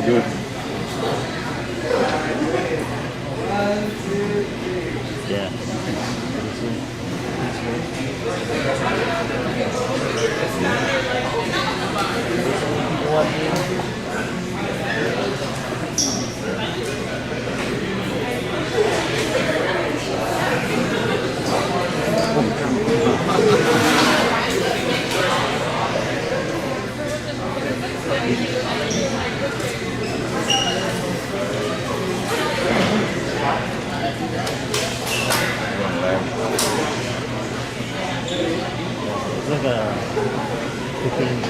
Good. Yeah. It's like a 15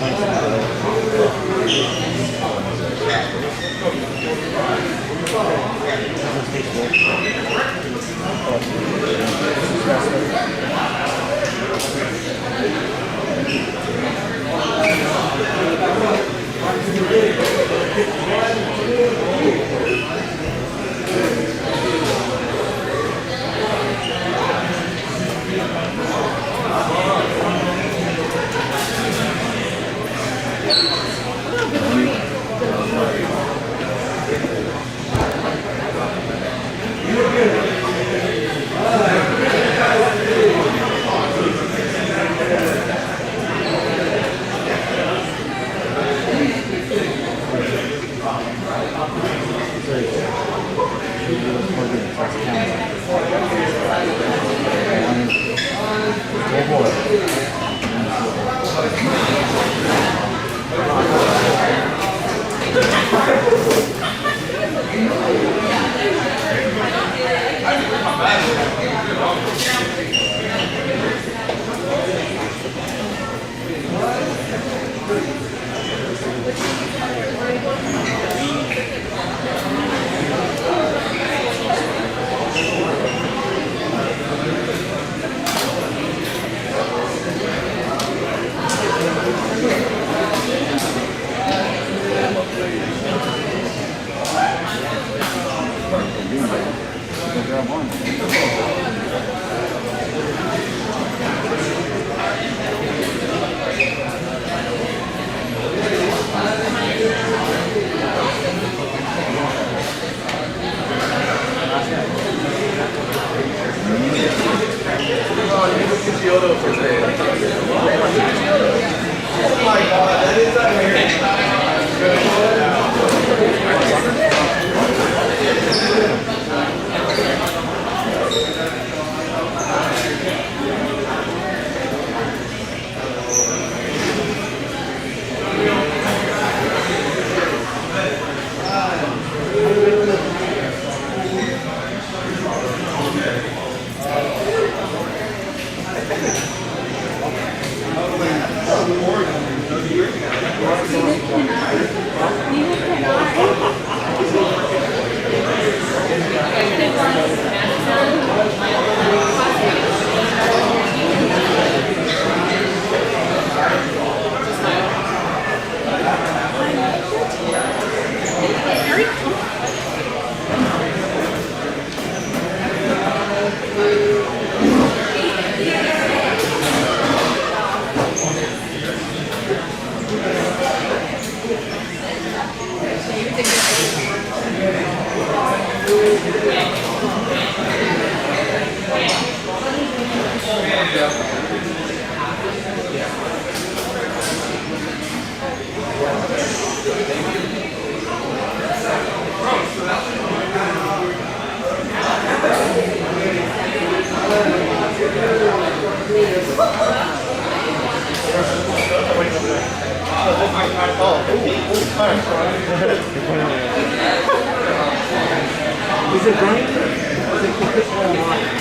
Is it running? Is it quick online?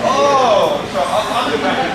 Oh, so I'll do back.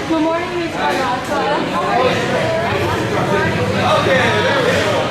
Good morning, Miss Barata. How are you? Okay, there we go.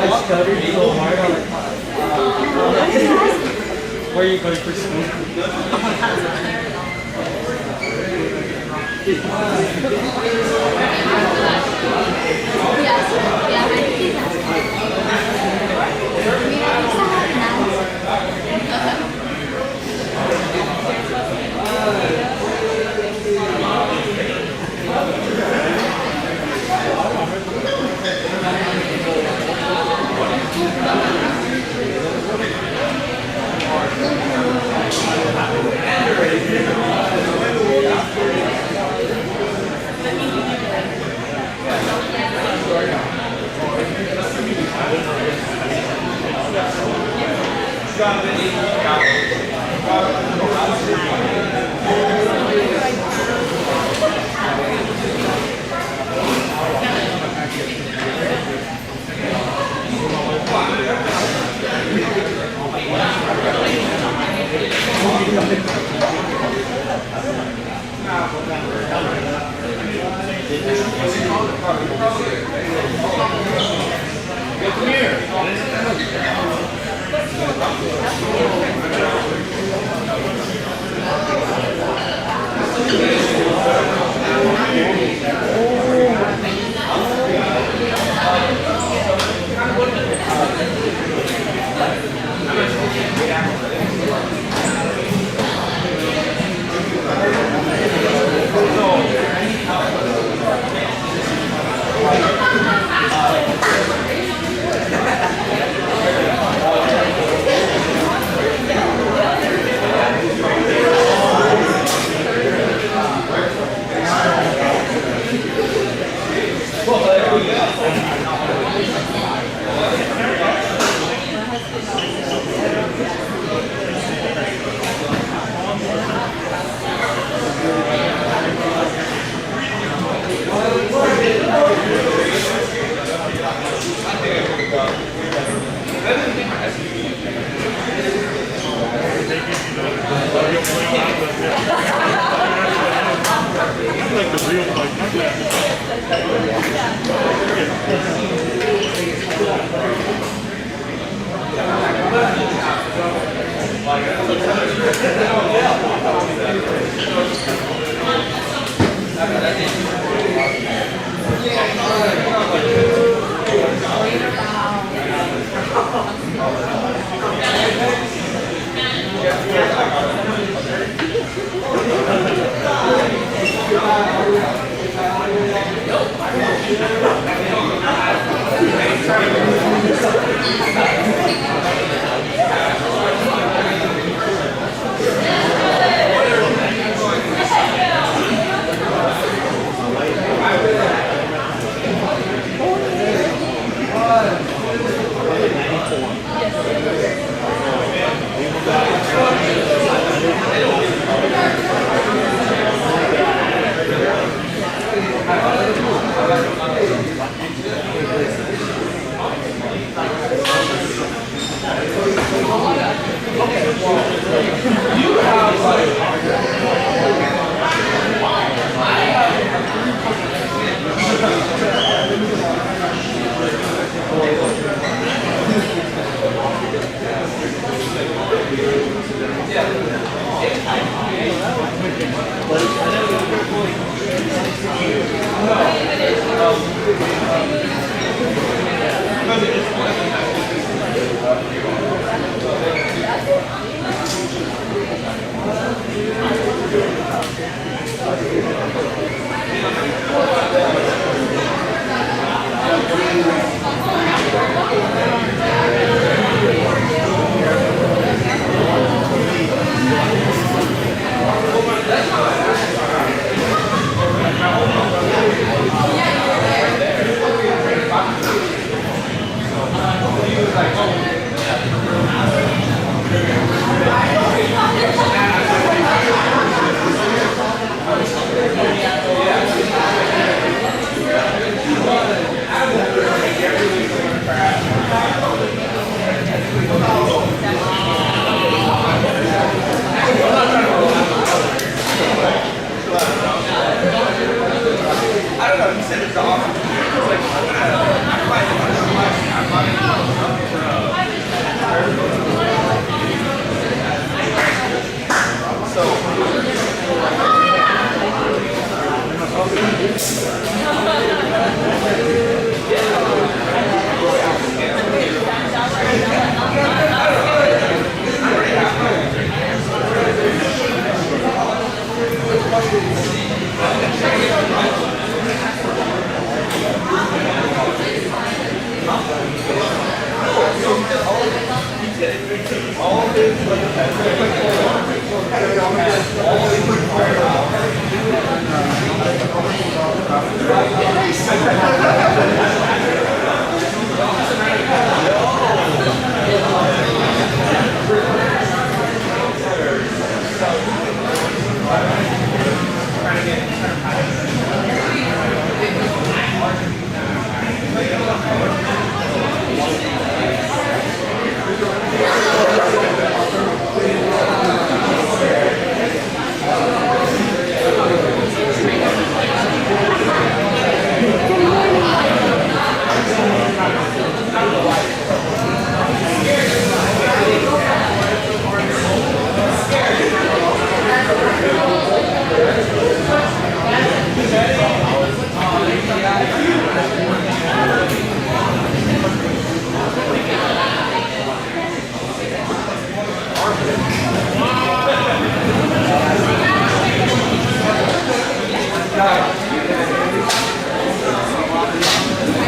I stuttered so hard on where are you going for school? Yes.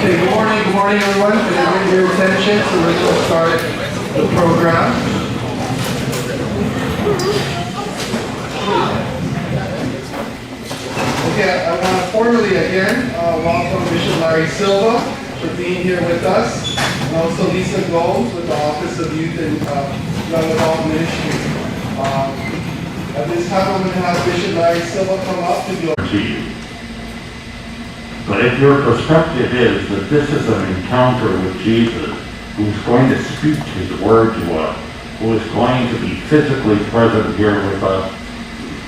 Okay, good morning everyone. Can I get your attention so we're going to start the program. Okay, I want to formally again welcome Bishop Larry Silva for being here with us, and also Lisa Gomes with the Office of Youth and Young Adult Ministry. At this time I'm going to have Bishop Larry Silva come up to do to you. But if your perspective is that this is an encounter with Jesus, who's going to speak his word to us, who is going to be physically present here with us,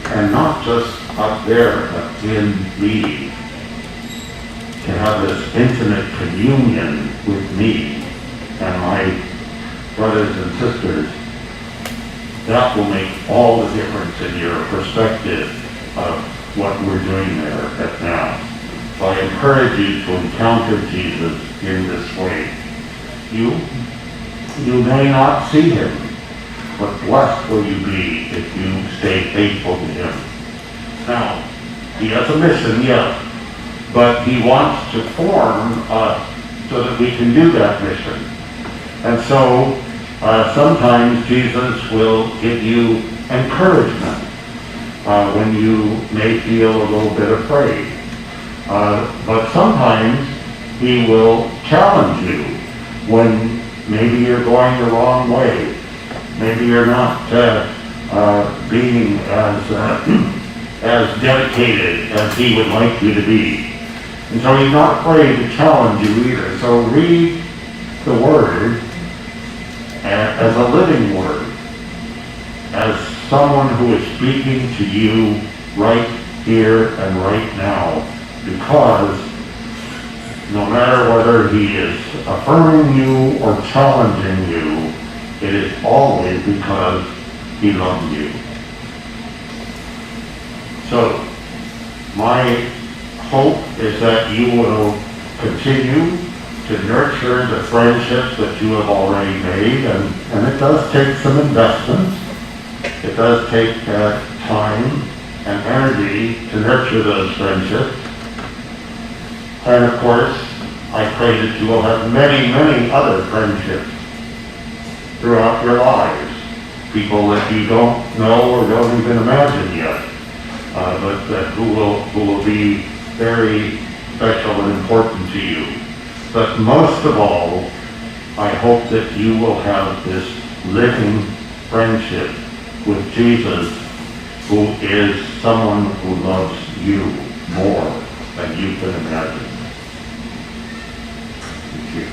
and not just up there, but in me, to have this intimate communion with me and my brothers and sisters, that will make all the difference in your perspective of what we're doing there at now. So I encourage you to encounter Jesus in this way. You may not see him, but blessed will you be if you stay faithful to him. Now, he has a mission, yes, but he wants to form us so that we can do that mission. And so sometimes Jesus will give you encouragement when you may feel a little bit afraid. But sometimes he will challenge you when maybe you're going the wrong way. Maybe you're not being as dedicated as he would like you to be. And so he's not afraid to challenge you either. So read the word as a living word, as someone who is speaking to you right here and right now, because no matter whether he is affirming you or challenging you, it is always because he loves you. So, my hope is that you will continue to nurture the friendships that you have already made, and it does take some investments. It does take time and energy to nurture those friendships. And of course, I pray that you will have many, many other friendships throughout your lives. People that you don't know or don't even imagine yet, but who will be very special and important to you. But most of all, I hope that you will have this living friendship with Jesus, who is someone who loves you more than you can imagine. Thank you.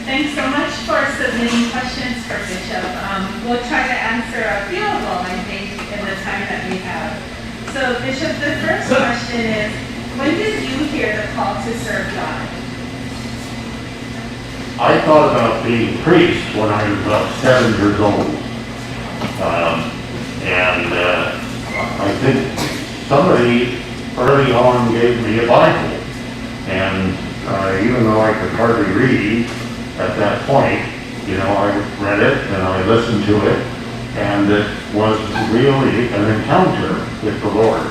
Thanks so much for submitting questions for Bishop. We'll try to answer a few of them, I think, in the time that we have. So, Bishop, the first question is, when did you hear the call to serve God? I thought about being a priest when I was about 7 years old. I think somebody early on gave me a Bible. And even though I could hardly read at that point, I read it and I listened to it. And it was really an encounter with the Lord.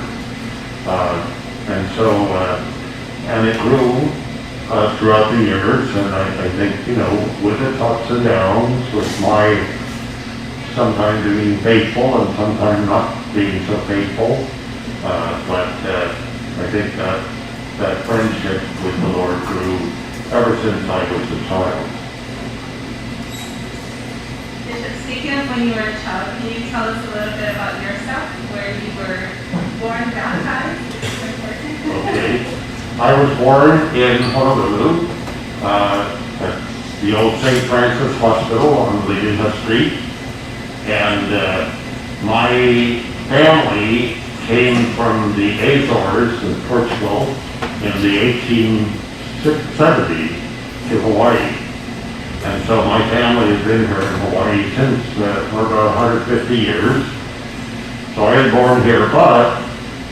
And it grew throughout the years, and I think, with its ups and downs, with my sometimes being faithful and sometimes not being so faithful, but I think that friendship with the Lord grew ever since I was a child. Bishop, speaking of when you were a child, can you tell us a little bit about yourself, where you were born, baptized? Okay. I was born in Honolulu, at the old St. Francis Hospital on Leadinga Street. And my family came from the Azores in Portugal in the 1870s to Hawaii. And so my family has been here in Hawaii since for about 150 years. So I was born here, but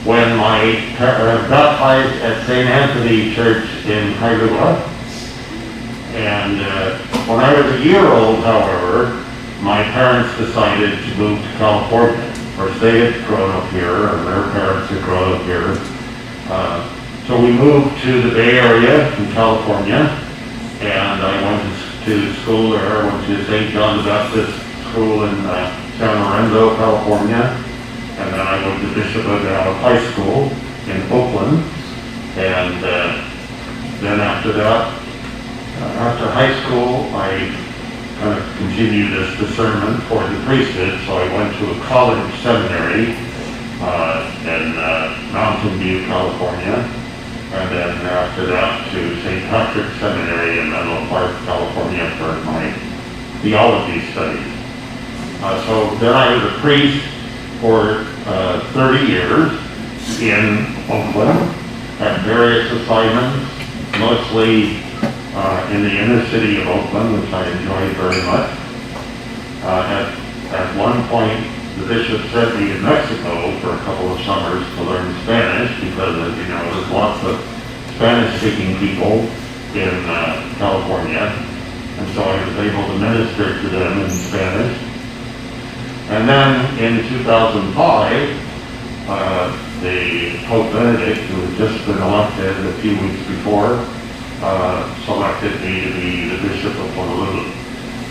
when my baptized at St. Anthony Church in Kailua, and when I was a year old, however, my parents decided to move to California. Of course, they had grown up here, and their parents had grown up here. So we moved to the Bay Area in California, and I went to school there. I went to St. John the Baptist School in San Lorenzo, California. And then I went to Bishop Bagels High School in Oakland. And then after that, after high school, I kind of continued this discernment for the priesthood. So I went to a college seminary in Mountain View, California. And then after that to St. Patrick's Seminary in Menlo Park, California for my theology studies. So then I was a priest for 30 years in Oakland, at various assignments, mostly in the inner city of Oakland, which I enjoyed very much. At one point, the bishop sent me to Mexico for a couple of summers to learn Spanish, because, as you know, there's lots of Spanish-speaking people in California, and so I was able to minister to them in Spanish. And then in 2005, the Pope Benedict, who had just been elected a few weeks before, selected me to be the Bishop of Honolulu.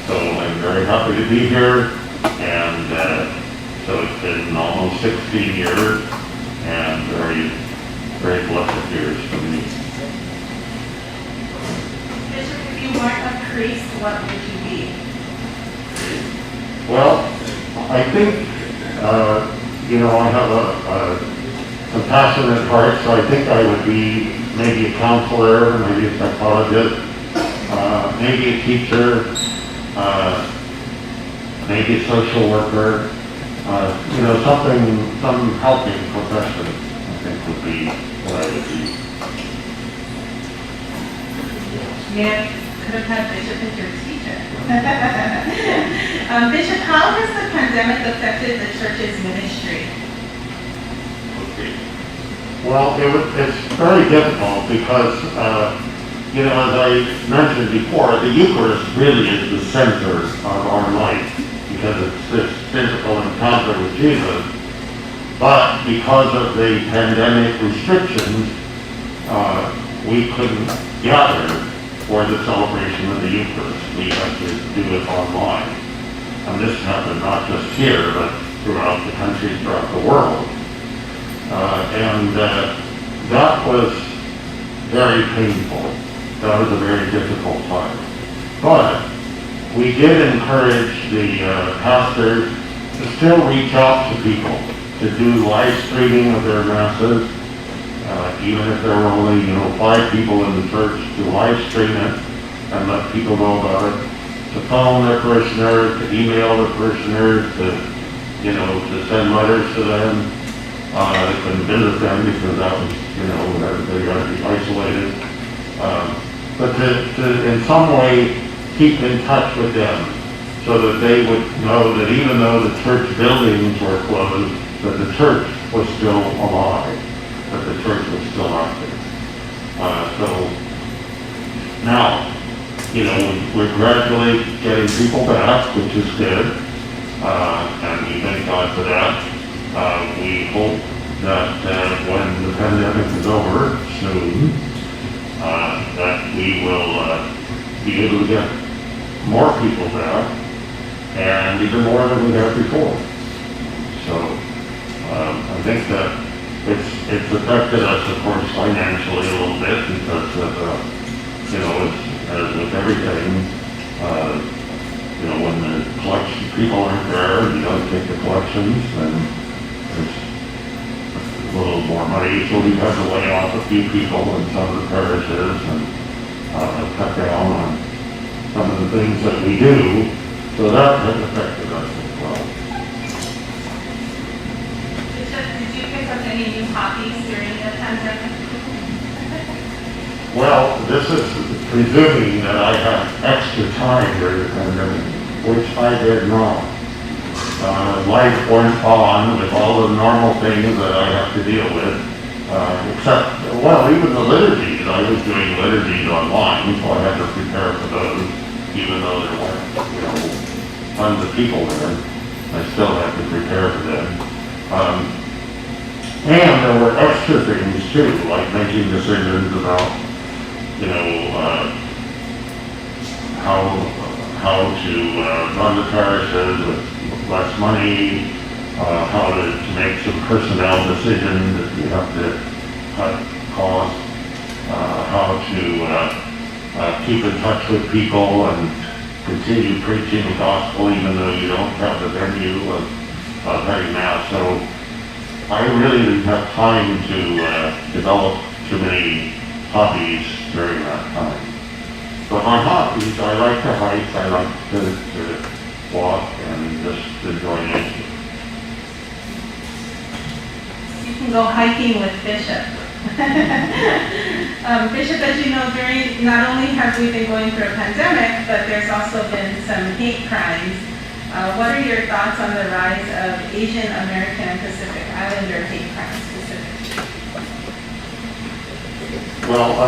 So I'm very happy to be here, and so it's been almost 16 years, and very, very blessed years for me. Bishop, if you weren't a priest, what would you be? Well, I think, I have a compassionate heart, so I think I would be maybe a counselor, maybe a psychologist, maybe a teacher, maybe a social worker, some helping profession, I think would be what I would be. Yeah, could have had Bishop as your teacher. Bishop, how has the pandemic affected the church's ministry? Okay. Well, it's very difficult because, as I mentioned before, the Eucharist really is the center of our life, because it's this physical encounter with Jesus. But because of the pandemic restrictions, we couldn't gather for the celebration of the Eucharist. We had to do it online. And this happened not just here, but throughout the country, throughout the world. And that was very painful. That was a very difficult time. But we did encourage the pastors to still reach out to people, to do live streaming of their masses, even if there were only, 5 people in the church, to live stream it and let people know about it, to phone their parishioners, to email their parishioners, to send letters to them. They couldn't visit them because that was, everybody got to be isolated. But to in some way keep in touch with them so that they would know that even though the church buildings were closed, that the church was still alive, that the church was still active. So now, we're gradually getting people back, which is good. And God for that. We hope that when the pandemic is over soon, that we will be able to get more people back, and even more than we had before. So I think that it's affected us, of course, financially a little bit because of, as with everything, when the collection people aren't there, you don't take the collections, then there's a little more money. So we've had to lay off a few people in some of the parishes and cut down on some of the things that we do. So that has affected us as well. Bishop, did you pick up any new hobbies during the pandemic? Well, this is presuming that I have extra time during the pandemic, which I did not. Life went on with all the normal things that I have to deal with, except, even the liturgies. I was doing liturgies online, so I had to prepare for those, even though there weren't, tons of people there. I still had to prepare for them. And there were extra things too, like making decisions about how to run the parishes with less money, how to make some personnel decisions if you have to cut costs, how to keep in touch with people and continue preaching the gospel even though you don't have the venue of having mass. So I really didn't have time to develop too many hobbies during that time. But my hobbies, I like to hike, I like to walk and just enjoy nature. You can go hiking with Bishop. Bishop, as you know, not only have we been going through a pandemic, but there's also been some hate crimes. What are your thoughts on the rise of Asian American and Pacific Islander hate crimes specifically? Well,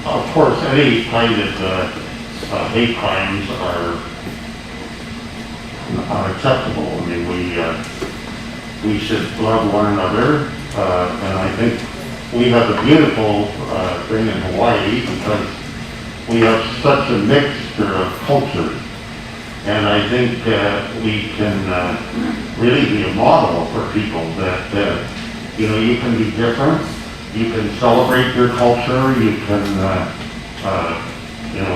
of course, any kind of hate crimes are unacceptable. I mean, we should love one another, and I think we have a beautiful thing in Hawaii because we have such a mixture of cultures, and I think we can really be a model for people that you can be different. You can celebrate your culture, you can,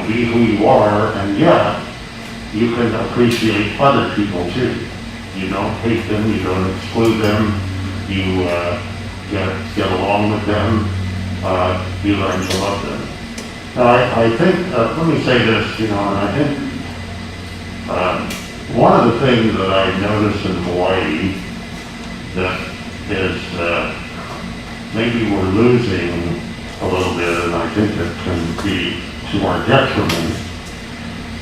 be who you are, and yet you can appreciate other people too. You don't hate them, you don't exclude them, you get along with them, you learn to love them. Now, I think, let me say this, and I think one of the things that I've noticed in Hawaii that is maybe we're losing a little bit, and I think it can be to our detriment,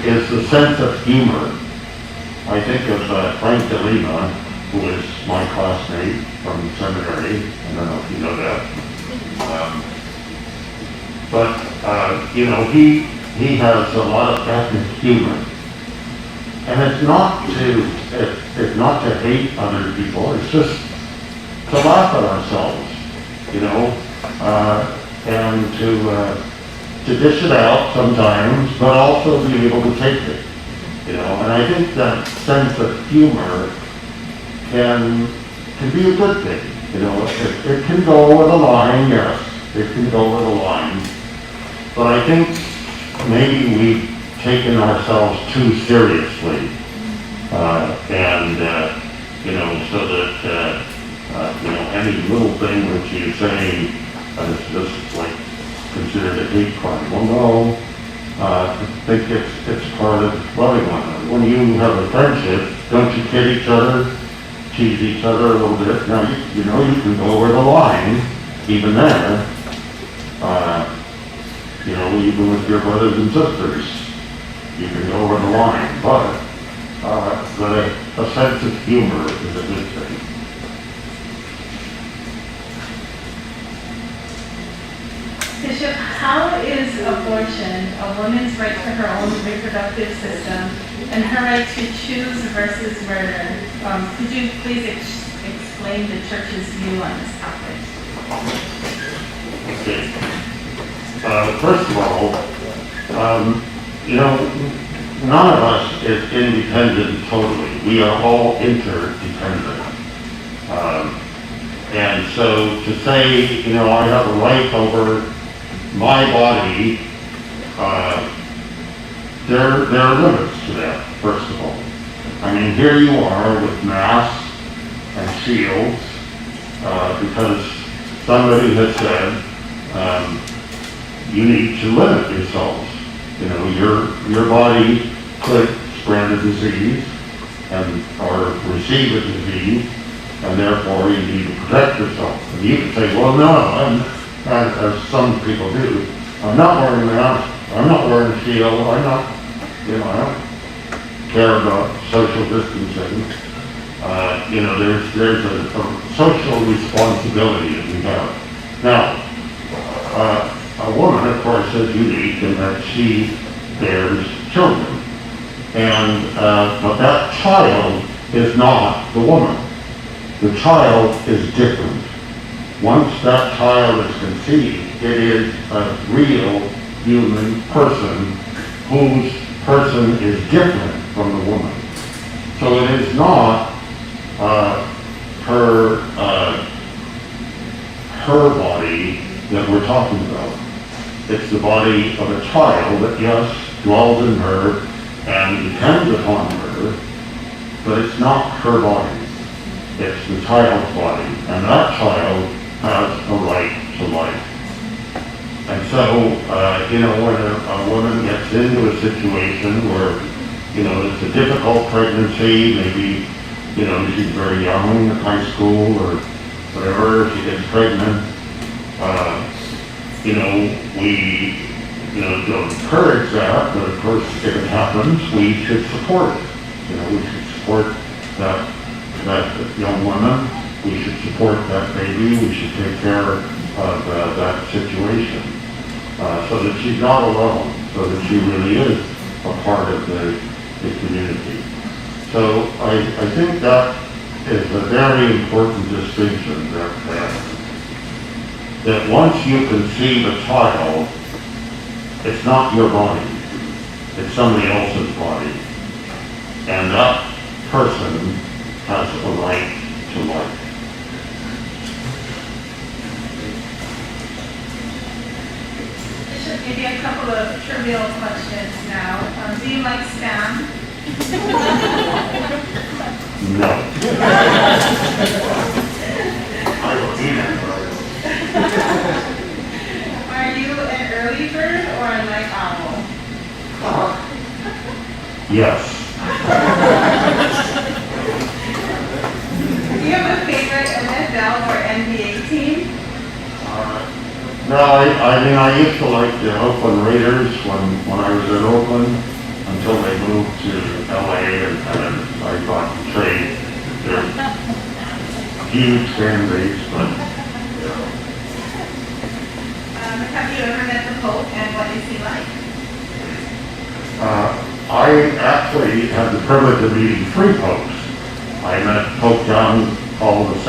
is the sense of humor. I think of Frank de Lima, who is my classmate from seminary. I don't know if you know that. He has a lot of ethnic humor. And it's not to hate other people, it's just to laugh at ourselves. And to dish it out sometimes, but also be able to take it, and I think that sense of humor can be a good thing, it can go with a line, yes, it can go with a line, but I think maybe we've taken ourselves too seriously, so that any little thing that you say is just like considered a hate crime. Well, no, I think it's part of loving one another. When you have a friendship, don't you kid each other, tease each other a little bit? Now, you can go over the line, even there, even with your brothers and sisters, you can go over the line, but a sense of humor is a good thing. Bishop, how is abortion, a woman's right to her own reproductive system, and her right to choose versus murder. Could you please explain the church's view on this topic? Okay. First of all, none of us is independent totally. We are all interdependent. And so to say, I have a right over my body, there are limits to that, first of all. I mean, here you are with masks and shields, because somebody has said, you need to limit yourselves. Your body could spread a disease or receive a disease, and therefore you need to protect yourself. And you can say, well, no, as some people do, I'm not wearing a mask, I'm not wearing a shield, I don't care about social distancing. There's a social responsibility that we have. Now, a woman, of course, is unique in that she bears children. But that child is not the woman. The child is different. Once that child is conceived, it is a real human person whose person is different from the woman. So it is not her body that we're talking about. It's the body of a child that, yes, dwells in her and depends upon her, but it's not her body. It's the child's body, and that child has a right to life. And so, when a woman gets into a situation where, it's a difficult pregnancy, maybe, she's very young, in high school or whatever, she gets pregnant, we, don't encourage that, but of course, if it happens, we should support it. We should support that young woman, we should support that baby, we should take care of that situation, so that she's not alone, so that she really is a part of the community. So I think that is a very important distinction, that once you conceive a child, it's not your body, it's somebody else's body, and that person has a right to life. Bishop, maybe a couple of trivial questions now. Do you like Spam? No. I don't eat it. Are you an early bird or a night owl? Yes. Do you have a favorite NFL or NBA team? No, I used to like the Oakland Raiders when I was in Oakland until they moved to LA and I got to trade their huge fan base, but have you ever met the Pope and what is he like? I actually had the privilege of meeting 3 popes. I met Pope John Paul II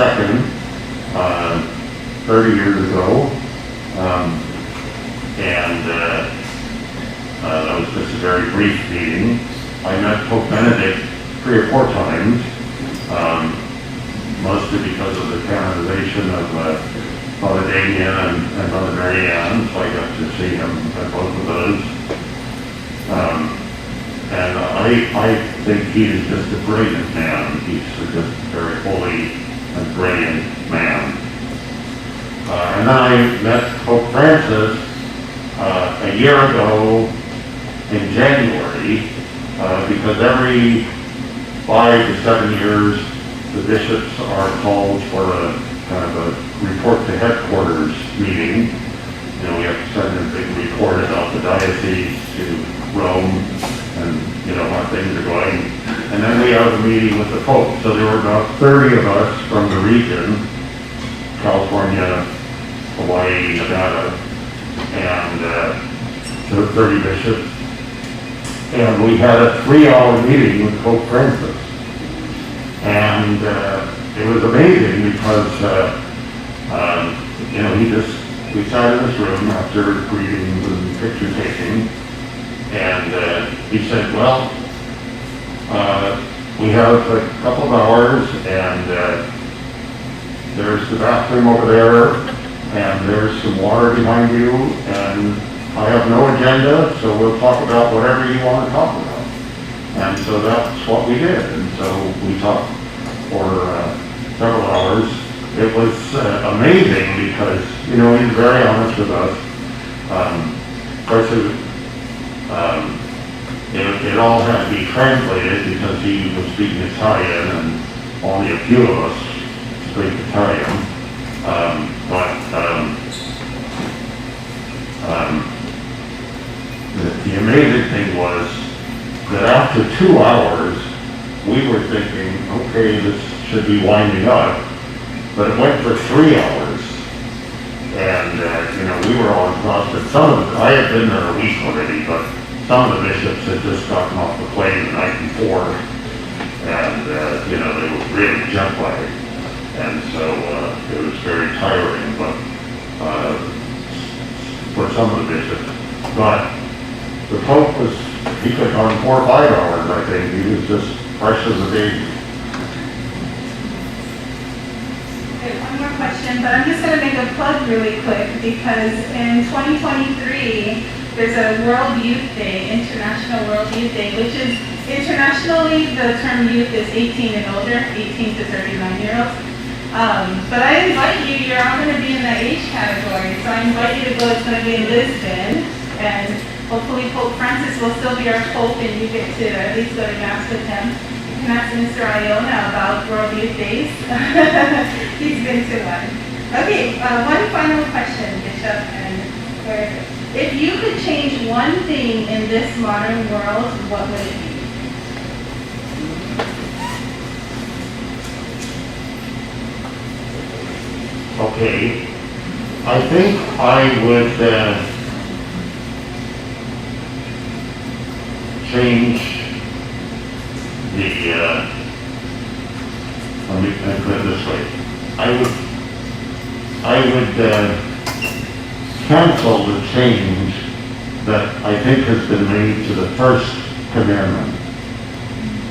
30 years ago, that was just a very brief meeting. I met Pope Benedict 3 or 4 times, mostly because of the canonization of Father Damien and Mother Mary Ann, so I got to see him at both of those. And I think he is just a brilliant man. He's just a very holy and brilliant man. And then I met Pope Francis a year ago in January, because every 5 to 7 years the bishops are called for a kind of a report to headquarters meeting. We have to send a big report about the diocese to Rome and how things are going. And then we have a meeting with the Pope. So there were about 30 of us from the region, California, Hawaii, Nevada, and 30 bishops. and we had a 3-hour meeting with Pope Francis. And it was amazing because, we sat in this room after greetings and picture taking, and he said, well, we have a couple of hours, and there's the bathroom over there, and there's some water behind you, and I have no agenda, so we'll talk about whatever you want to talk about. And so that's what we did, and so we talked for several hours. It was amazing because, he was very honest with us. Of course, it all had to be translated because he was speaking Italian and only a few of us speak Italian. The amazing thing was that after 2 hours, we were thinking, okay, this should be winding up, but it went for 3 hours. And, we were all exhausted. I had been there a week already, but some of the bishops had just gotten off the plane the night before, and, they were really jet lagged. And so it was very tiring, but for some of the bishops. But the Pope he took on 4 or 5 hours, I think. He was just fresh as a baby. Okay, one more question, but I'm just going to make a plug really quick because in 2023, there's a World Youth Day, International World Youth Day, which is internationally the term youth is 18 and older, 18 to 39-year-olds. But I invite you, you're all going to be in that age category, so I invite you to go. It's going to be in Lisbon, and hopefully Pope Francis will still be our Pope, and you get to at least go to Mass with him. You can ask Mr. Iona about World Youth Days. He's been to one. Okay, one final question, Bishop, and where is it? If you could change one thing in this modern world, what would it be? Okay, I think I would change let me put it this way. I would cancel the change that I think has been made to the first commandment,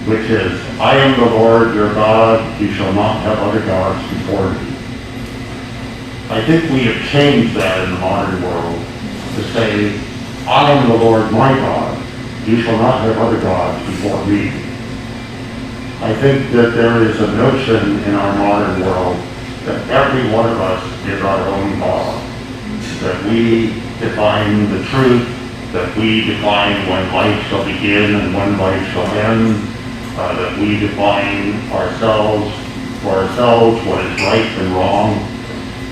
which is, I am the Lord your God, you shall not have other gods before me. I think we have changed that in the modern world to say, I am the Lord my God, you shall not have other gods before me. I think that there is a notion in our modern world that every one of us is our own God, that we define the truth, that we define when life shall begin and when life shall end, that we define ourselves, for ourselves, what is right and wrong.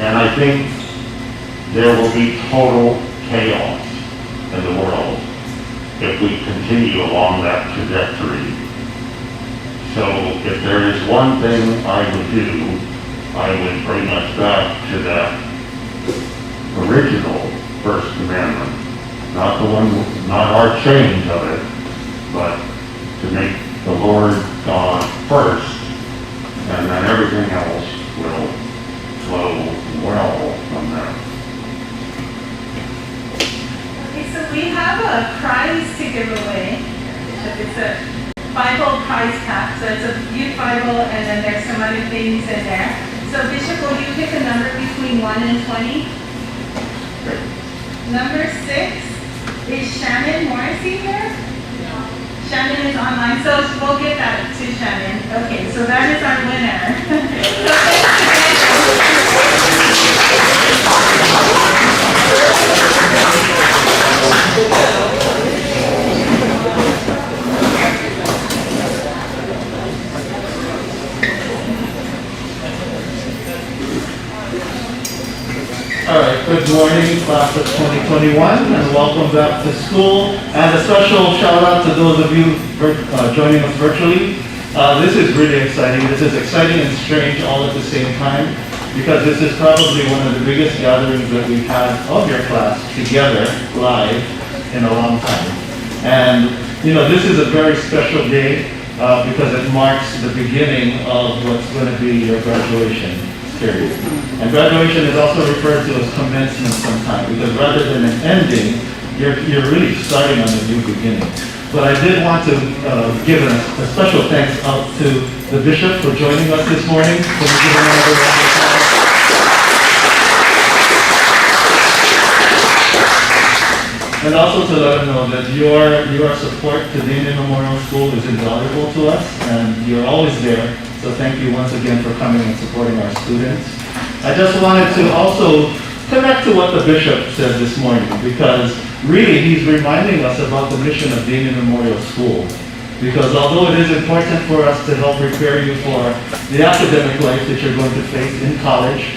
And I think there will be total chaos in the world if we continue along that trajectory. So if there is one thing I would do, I would bring us back to that original first commandment. Not the one, not our change of it, but to make the Lord God first, and then everything else will flow well from that. Okay, so we have a prize to give away. It's a Bible prize pack. So it's a youth Bible, and then there's some other things in there. So Bishop, will you pick a number between 1 and 20? Number 6. Is Shannon Morrissey here? No. Shannon is online, so we'll get that to Shannon. Okay, so that is our winner. All right, good morning, class of 2021, and welcome back to school. And a special shout out to those of you joining us virtually. This is really exciting. This is exciting and strange all at the same time, because this is probably one of the biggest gatherings that we've had of your class together live in a long time. And this is a very special day because it marks the beginning of what's going to be your graduation period. And graduation is also referred to as commencement sometimes because rather than an ending, you're really starting on a new beginning. But I did want to give a special thanks out to the bishop for joining us this morning. Can we give him another round of applause? And also to let them know that your support to Damien Memorial School is invaluable to us, and you're always there. So thank you once again for coming and supporting our students. I just wanted to also connect to what the bishop said this morning, because really he's reminding us about the mission of Damien Memorial School. Because although it is important for us to help prepare you for the academic life that you're going to face in college,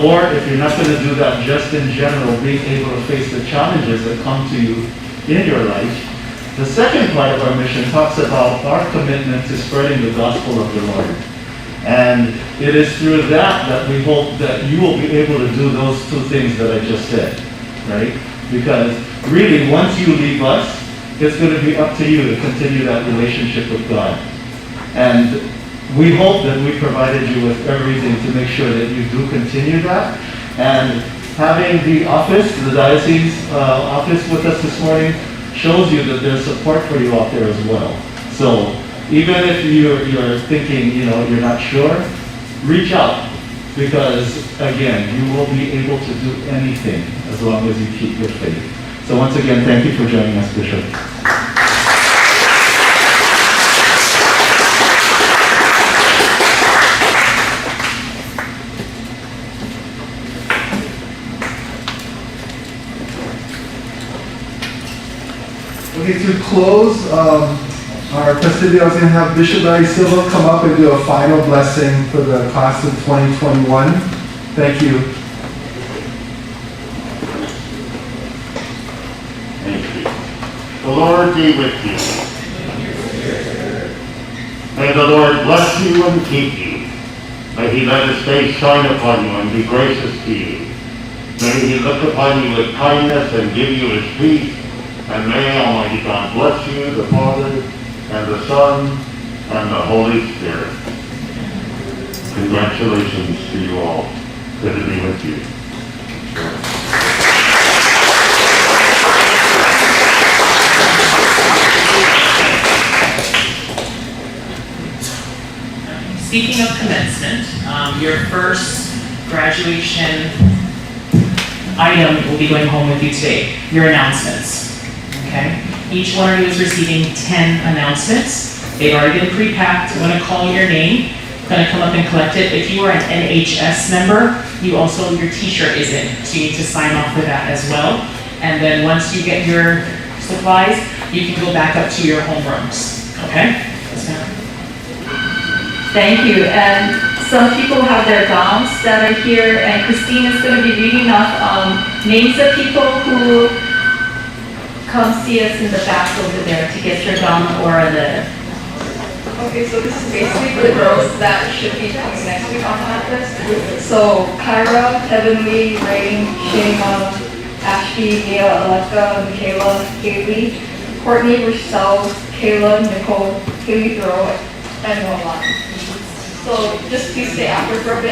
or if you're not going to do that, just in general, being able to face the challenges that come to you in your life. The second part of our mission talks about our commitment to spreading the gospel of the Lord. And it is through that we hope that you will be able to do those two things that I just said, right? Because really, once you leave us, it's going to be up to you to continue that relationship with God. And we hope that we provided you with everything to make sure that you do continue that. And having the office, the diocese office with us this morning shows you that there's support for you out there as well. So even if you're thinking, you're not sure, reach out. Because again, you will be able to do anything as long as you keep your faith. So once again, thank you for joining us, Bishop. Okay, to close, our presidio is going to have Bishop Larry Silva come up and do a final blessing for the class of 2021. Thank you. Thank you. The Lord be with you. May the Lord bless you and keep you. May he let his face shine upon you and be gracious to you. May he look upon you with kindness and give you his peace. And may Almighty God bless you, the Father, and the Son, and the Holy Spirit. Congratulations to you all. Good to be with you. Speaking of commencement, your first graduation item will be going home with you today, your announcements. Okay? Each one of you is receiving 10 announcements. They've already been pre-packed. I'm going to call your name. I'm going to come up and collect it. If you are an NHS member, your t-shirt is in, so you need to sign off for that as well. And then once you get your supplies, you can go back up to your homerooms. Okay? Yes, ma'am. Thank you. And some people have their gowns that are here, and Christine is going to be reading off names of people who come see us in the back over there to get your gown or the... Okay, so this is basically for the girls that should be coming next week on campus. So Kyra, Heavenly, Rain, Shayma, Ashley, Mia, Aleka, Michaela, Haley, Courtney, Rochelle, Kayla, Nicole, Haley Thoreau, and Nolan. So just please stay after for a bit.